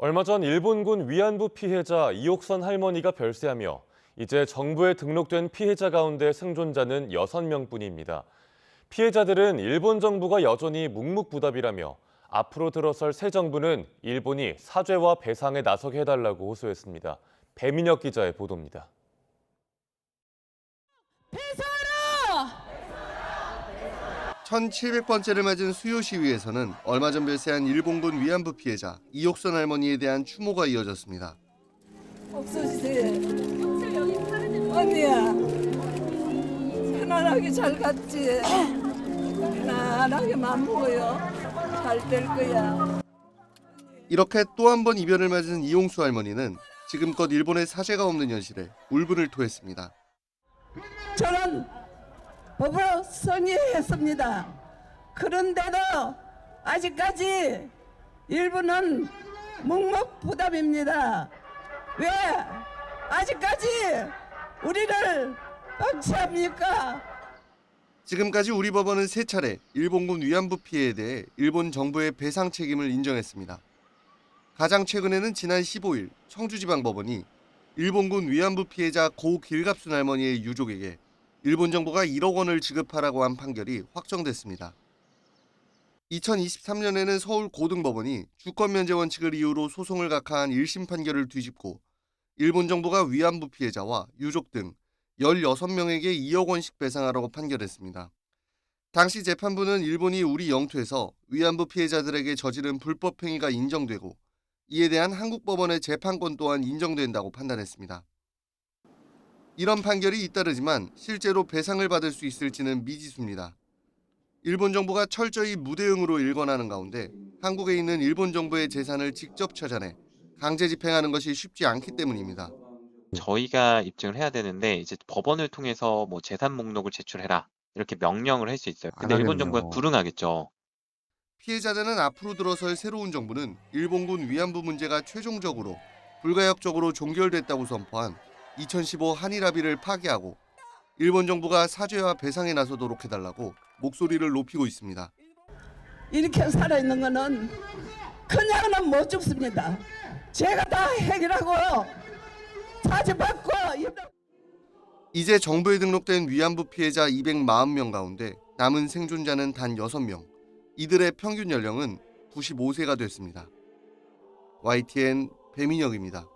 얼마 전 일본군 위안부 피해자 이옥선 할머니가 별세하며 이제 정부에 등록된 피해자 가운데 생존자는 6명뿐입니다. 피해자들은 일본 정부가 여전히 묵묵부답이라며 앞으로 들어설 새 정부는 일본이 사죄와 배상에 나서게 해달라고 호소했습니다. 배민혁 기자의 보도입니다. 배상하라! 1700번째를 맞은 수요 시위에서는 얼마 전 별세한 일본군 위안부 피해자 이옥선 할머니에 대한 추모가 이어졌습니다. 없어지세요. 언니야, 편안하게 잘 갔지? 편안하게만 보여. 잘 될 거야. 이렇게 또 한 번 이별을 맞은 이용수 할머니는 지금껏 일본의 사죄가 없는 현실에 울분을 토했습니다. 저는 법으로 승인했습니다. 그런데도 아직까지 일본은 묵묵부답입니다. 왜 아직까지 우리를 방치합니까? 지금까지 우리 법원은 3차례 일본군 위안부 피해에 대해 일본 정부의 배상 책임을 인정했습니다. 가장 최근에는 지난 15일 청주지방법원이 일본군 위안부 피해자 고 길갑순 할머니의 유족에게 일본 정부가 1억 원을 지급하라고 한 판결이 확정됐습니다. 2023년에는 서울 고등법원이 주권면제 원칙을 이유로 소송을 각하한 1심 판결을 뒤집고 일본 정부가 위안부 피해자와 유족 등 16명에게 2억 원씩 배상하라고 판결했습니다. 당시 재판부는 일본이 우리 영토에서 위안부 피해자들에게 저지른 불법 행위가 인정되고 이에 대한 한국 법원의 재판권 또한 인정된다고 판단했습니다. 이런 판결이 잇따르지만 실제로 배상을 받을 수 있을지는 미지수입니다. 일본 정부가 철저히 무대응으로 일관하는 가운데 한국에 있는 일본 정부의 재산을 직접 찾아내 강제 집행하는 것이 쉽지 않기 때문입니다. 저희가 입증을 해야 되는데 이제 법원을 통해서 뭐 재산 목록을 제출해라 이렇게 명령을 할 수 있어요. 근데 일본 정부가 불응하겠죠. 피해자들은 앞으로 들어설 새로운 정부는 일본군 위안부 문제가 최종적으로 불가역적으로 종결됐다고 선포한 2015 한일 합의를 파기하고 일본 정부가 사죄와 배상에 나서도록 해달라고 목소리를 높이고 있습니다. 이렇게 살아있는 거는 그냥은 못 죽습니다. 제가 다 해결하고 사죄받고 이제 정부에 등록된 위안부 피해자 240명 가운데 남은 생존자는 단 6명. 이들의 평균 연령은 95세가 됐습니다. YTN 배민혁입니다.